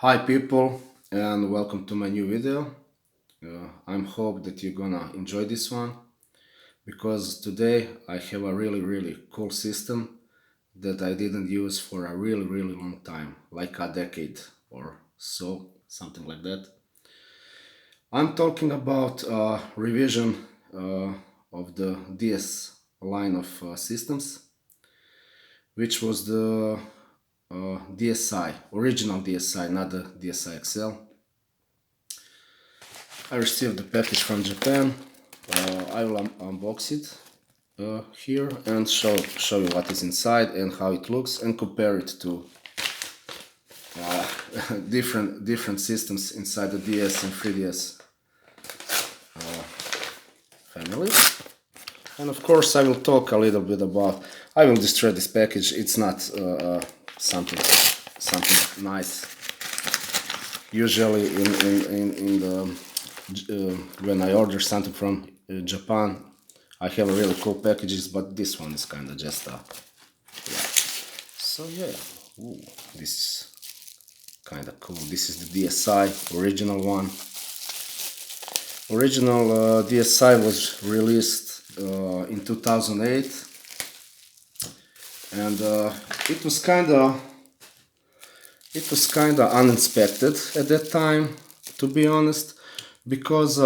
Hi people and welcome to my new video. I'm hope that you're gonna enjoy this one because today I have a really cool system that I didn't use for a really long time, like a decade or so, something like that. I'm talking about revision of the DS line of systems, which was the DSi, original DSi, not the DSi XL. I received the package from Japan. I will unbox it here and show you what is inside and how it looks and compare it to uh, different systems inside the DS and 3DS family. And of course, I will talk a little bit about. I will destroy this package. It's not something nice. Usually, in the when I order something from Japan, I have a really cool packages, but this one is kind of just yeah. So yeah, ooh, this is kind of cool. This is the DSi original one. Original DSi was released in 2008, and it was kind of unexpected at that time, to be honest, because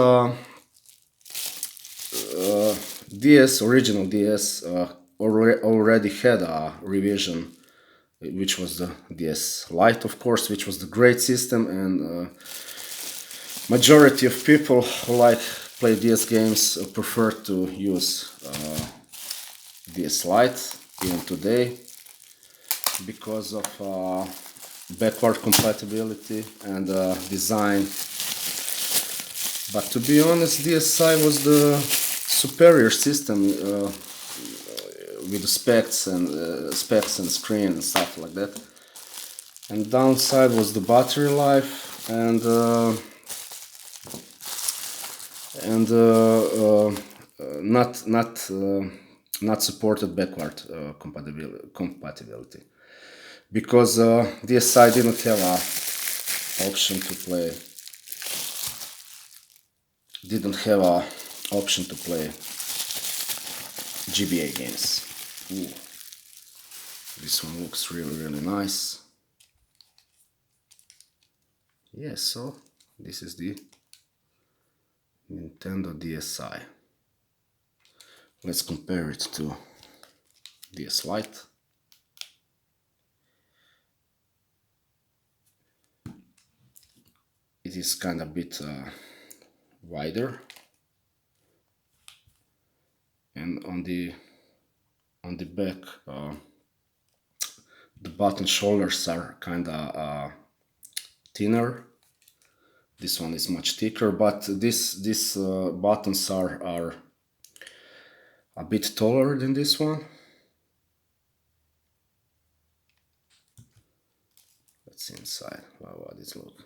DS original DS already had a revision, which was the DS Lite, of course, which was the great system, and majority of people who like play DS games prefer to use DS Lite even today because of backward compatibility and design. But to be honest, DSi was the superior system with the specs and screen and stuff like that. And downside was the battery life and not supported backward compatibility because DSi didn't have a option to play GBA games. Ooh, this one looks really nice. Yeah, so this is the Nintendo DSi. Let's compare it to DS Lite. It is kind of a bit wider, and on the back the button shoulders are kind of thinner. This one is much thicker, but these buttons are a bit taller than this one. Let's see inside. Wow, how does it look?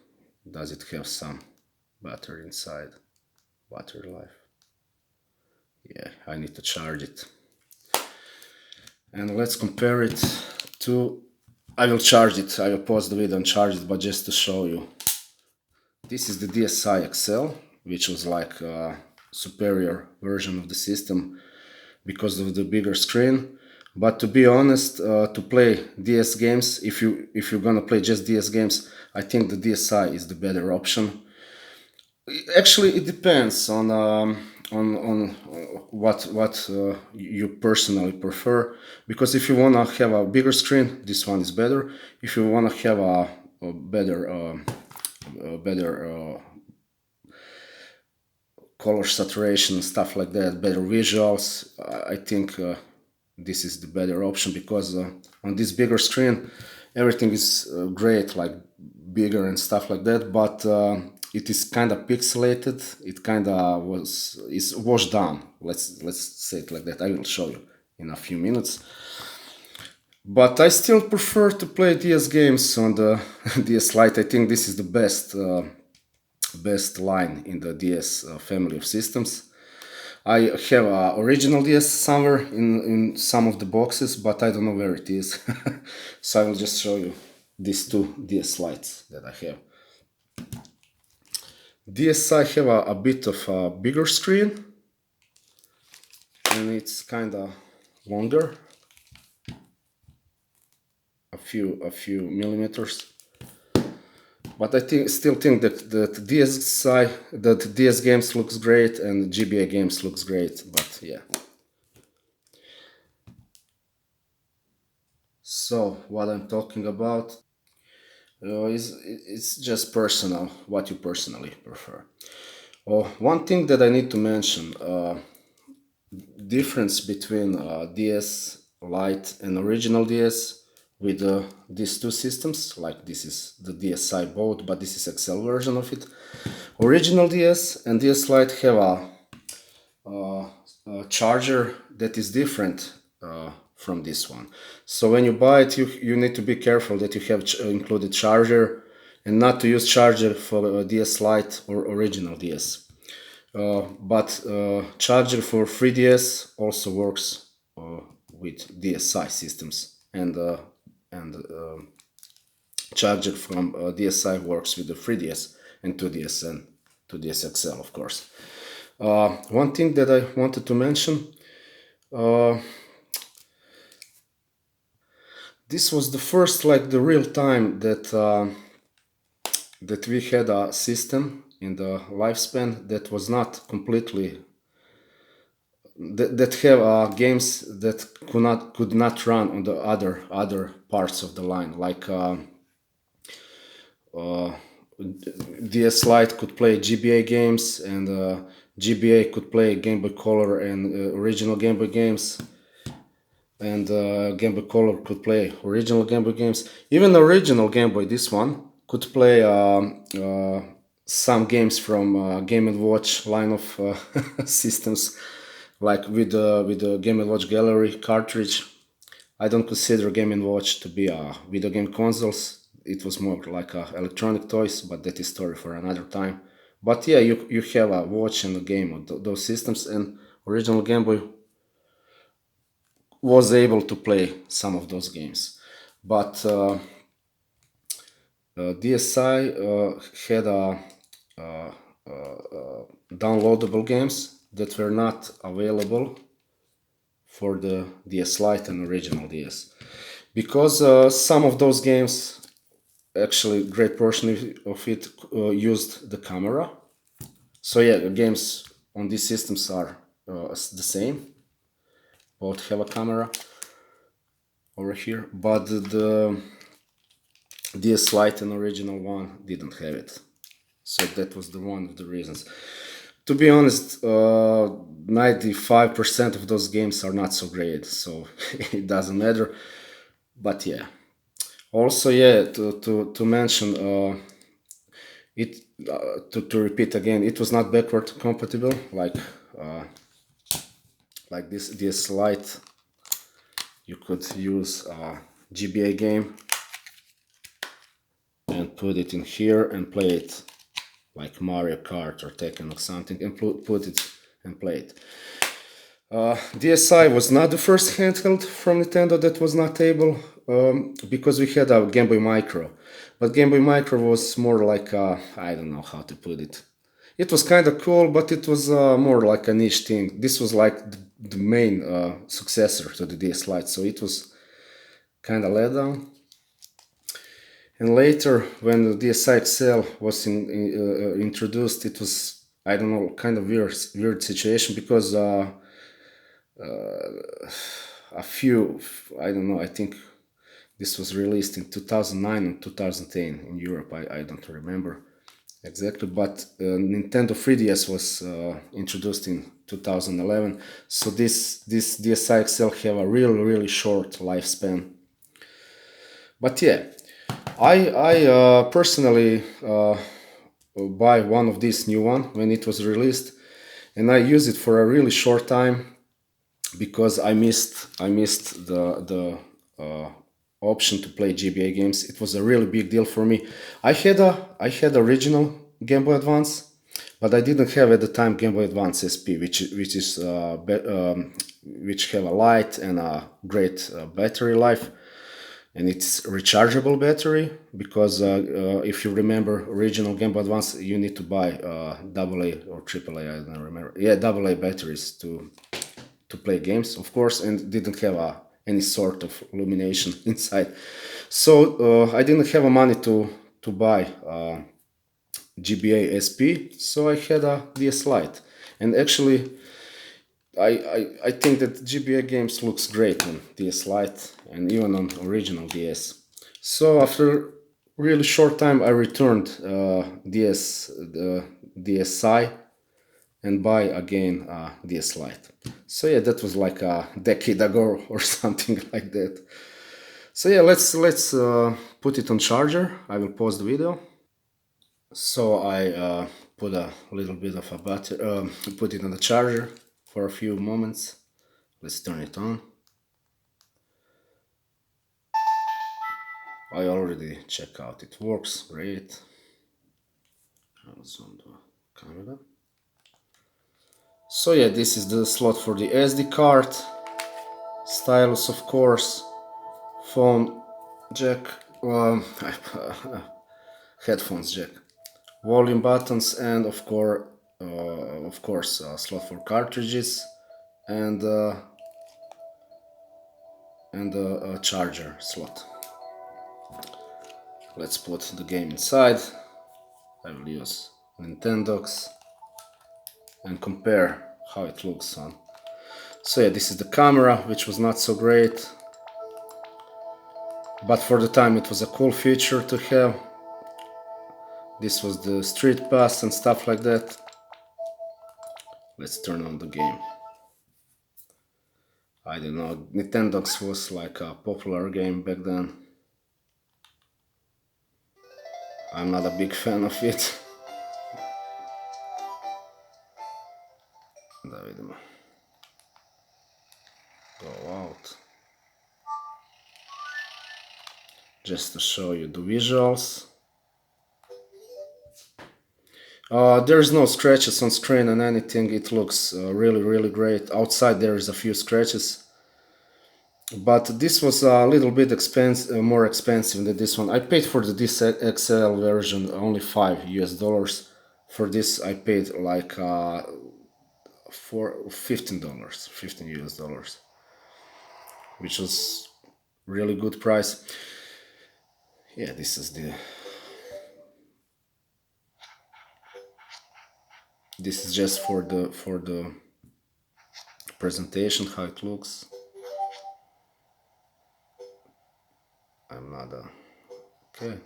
Does it have some battery inside? Battery life. Yeah, I need to charge it. And let's compare it to. I will charge it. I will pause the video and charge it, but just to show you. This is the DSi XL, which was like a superior version of the system because of the bigger screen. But to be honest, to play DS games, if you're gonna play just DS games, I think the DSi is the better option. Actually, it depends on what you personally prefer. Because if you wanna have a bigger screen, this one is better. If you wanna have a better color saturation, stuff like that, better visuals, I think this is the better option because on this bigger screen everything is great, like bigger and stuff like that, but it is kind of pixelated. It kind of is washed down. Let's say it like that. I will show you in a few minutes. But I still prefer to play DS games on the DS Lite. I think this is the best line in the DS family of systems. I have a original DS somewhere in some of the boxes, but I don't know where it is. So I will just show you. these two DS Lites that I have. DSi have a bit of a bigger screen, and it's kind of longer, a few millimeters. But I still think that DS games looks great and GBA games looks great. But yeah. So what I'm talking about is it's just personal, what you personally prefer. Oh, one thing that I need to mention, difference between DS Lite and original DS with these two systems, like this is the DSi both, but this is XL version of it. Original DS and DS Lite have a charger that is different from this one. So when you buy it, you need to be careful that you have included charger and not to use charger for DS Lite or original DS. But charger for 3DS also works with DSi systems, and charger from DSi works with the 3DS and 2DS and 2DS XL, of course. One thing that I wanted to mention, this was the first, like the real time that we had a system in the lifespan that was not completely that have games that could not run on the other parts of the line, like DS Lite could play GBA games, and GBA could play Game Boy Color and original Game Boy games, and Game Boy Color could play original Game Boy games. Even the original Game Boy, this one, could play some games from Game & Watch line of systems, like with the Game & Watch Gallery cartridge. I don't consider Game & Watch to be a video game consoles. It was more like electronic toys, but that is story for another time. But yeah, you have a watch and a game of those systems, and original Game Boy was able to play some of those games. But DSi had downloadable games that were not available for the DS Lite and original DS, because some of those games, actually great portion of it used the camera. So yeah, the games on these systems are the same, both have a camera over here, but the DS Lite and original one didn't have it. So that was one of the reasons. To be honest, 95% of those games are not so great, so it doesn't matter. But yeah. Also, yeah, to mention it, to repeat again, it was not backward compatible like this Lite. You could use a GBA game and put it in here and play it like Mario Kart or Tekken or something, and put it and play it. DSi was not the first handheld from Nintendo that was not able, because we had a Game Boy Micro, but Game Boy Micro was more like I don't know how to put it. It was kind of cool, but it was more like a niche thing. This was like the main successor to the DS Lite, so it was kind of let down. And later, when the DSi XL was introduced, it was, I don't know, kind of weird situation, because a few, I don't know, I think this was released in 2009 and 2010 in Europe. I don't remember exactly, but Nintendo 3DS was introduced in 2011. So this DSi XL have a really short lifespan. But yeah, I personally buy one of these new one when it was released, and I use it for a really short time, because I missed the option to play GBA games. It was a really big deal for me. I had original Game Boy Advance, but I didn't have at the time Game Boy Advance SP, which have a light and a great battery life. and it's rechargeable battery because if you remember original Game Boy Advance, you need to buy AA or AAA, I don't remember. Yeah, AA batteries to play games, of course, and didn't have any sort of illumination inside. So I didn't have money to buy GBA SP, so I had a DS Lite. And actually, I think that GBA games looks great on DS Lite and even on original DS. So after really short time, I returned the DSi and buy again DS Lite. So yeah, that was like a decade ago or something like that. So yeah, let's put it on charger. I will pause the video. So I put a little bit of a battery, put it on the charger for a few moments. Let's turn it on. I already checked out it works great. I'll zoom the camera. So yeah, this is the slot for the SD card, stylus of course, phone jack, headphones jack, volume buttons, and of course, slot for cartridges, and a charger slot. Let's put the game inside. I will use Nintendox and compare how it looks on. So yeah, this is the camera, which was not so great, but for the time it was a cool feature to have. This was the Street Pass and stuff like that. Let's turn on the game. I don't know, Nintendox was like a popular game back then. I'm not a big fan of it. Da vidimo. Go out. Just to show you the visuals. There's no scratches on screen and anything. It looks really great. Outside there is a few scratches. But this was a little bit more expensive than this one. I paid for the XL version only $5 US. For this I paid like for $15, 15 US, which was really good price. Yeah, this is this is just for the presentation, how it looks. I'm not okay.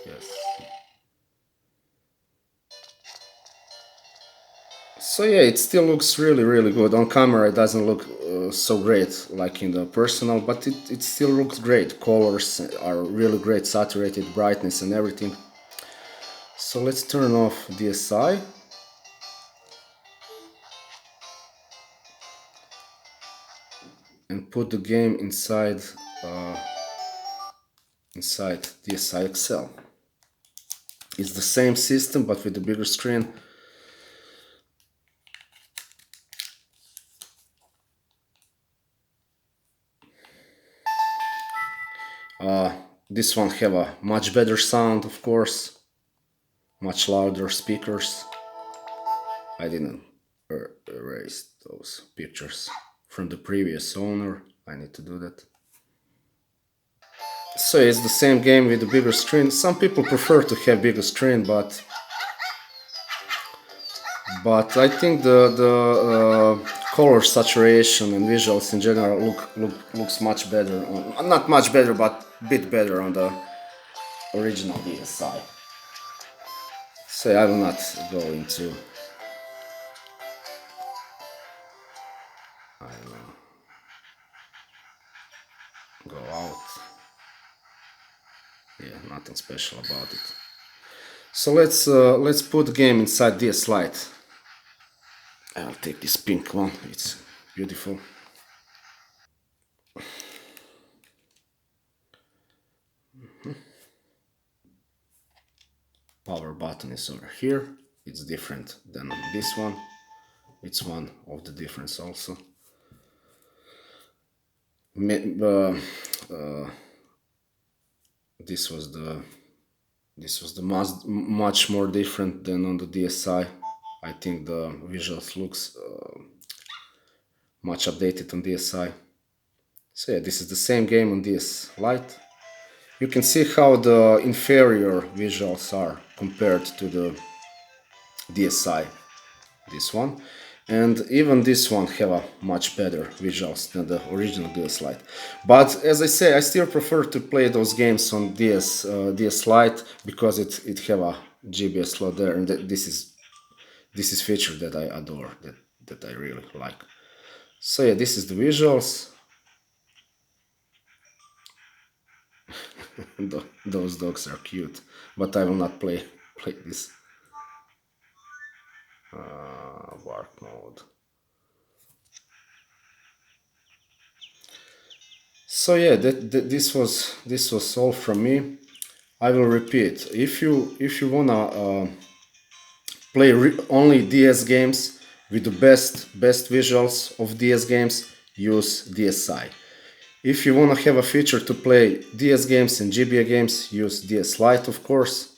Yes. So yeah, it still looks really good. On camera it doesn't look so great like in the personal, but it still looks great. Colors are really great, saturated, brightness and everything. So let's turn off DSi. And put the game inside DSi XL. It's the same system but with a bigger screen. This one have a much better sound, of course, much louder speakers. I didn't erase those pictures from the previous owner. I need to do that. So it's the same game with a bigger screen. Some people prefer to have bigger screen, but I think the color saturation and visuals in general looks much better on, not much better, but a bit better on the original DSi. So I will not go into, I don't know, go out. Yeah, nothing special about it. So let's put the game inside DS Lite. I'll take this pink one, it's beautiful. Power button is over here. It's different than this one. It's one of the difference also. this was the much more different than on the DSi. I think the visuals looks much updated on DSi. So yeah, this is the same game on DS Lite. You can see how the inferior visuals are compared to the DSi, this one. And even this one have a much better visuals than the original DS Lite. But as I say, I still prefer to play those games on DS Lite because it have a GBA slot there, and this is feature that I adore, that I really like. So yeah, this is the visuals. Those dogs are cute, but I will not play this work mode. So yeah, this was all from me. I will repeat. If you wanna play only DS games with the best visuals of DS games, use DSi. If you wanna have a feature to play DS games and GBA games, use DS Lite, of course.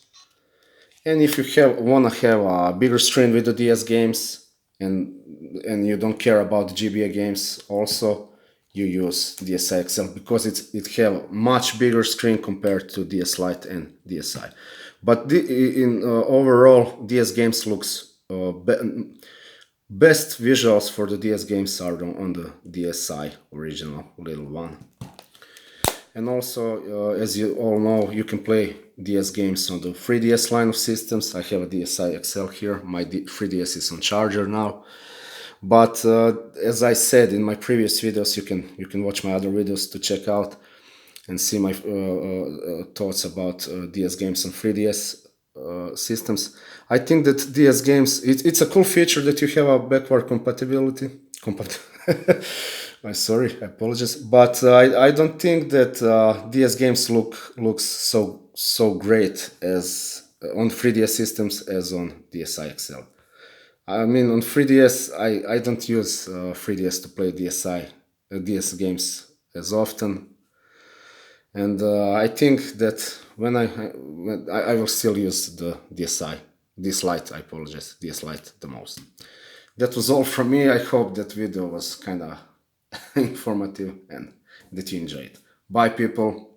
And if you wanna have a bigger screen with the DS games and you don't care about the GBA games, also you use DSi XL because it have much bigger screen compared to DS Lite and DSi. But in overall, DS games looks best visuals for the DS games are on the DSi original little one. And also, as you all know, you can play DS games on the 3DS line of systems. I have a DSi XL here. My 3DS is on charger now. But as I said in my previous videos, you can watch my other videos to check out and see my thoughts about DS games on 3DS systems. I think that DS games, it's a cool feature that you have a backward compatibility. I'm sorry, I apologize, but I don't think that DS games looks so great as on 3DS systems as on DSi XL. I mean, on 3DS, I don't use 3DS to play DS games as often, and I think that when I will still use the DSi, DS Lite. I apologize, DS Lite the most. That was all from me. I hope that video was kind of informative and that you enjoyed. Bye, people.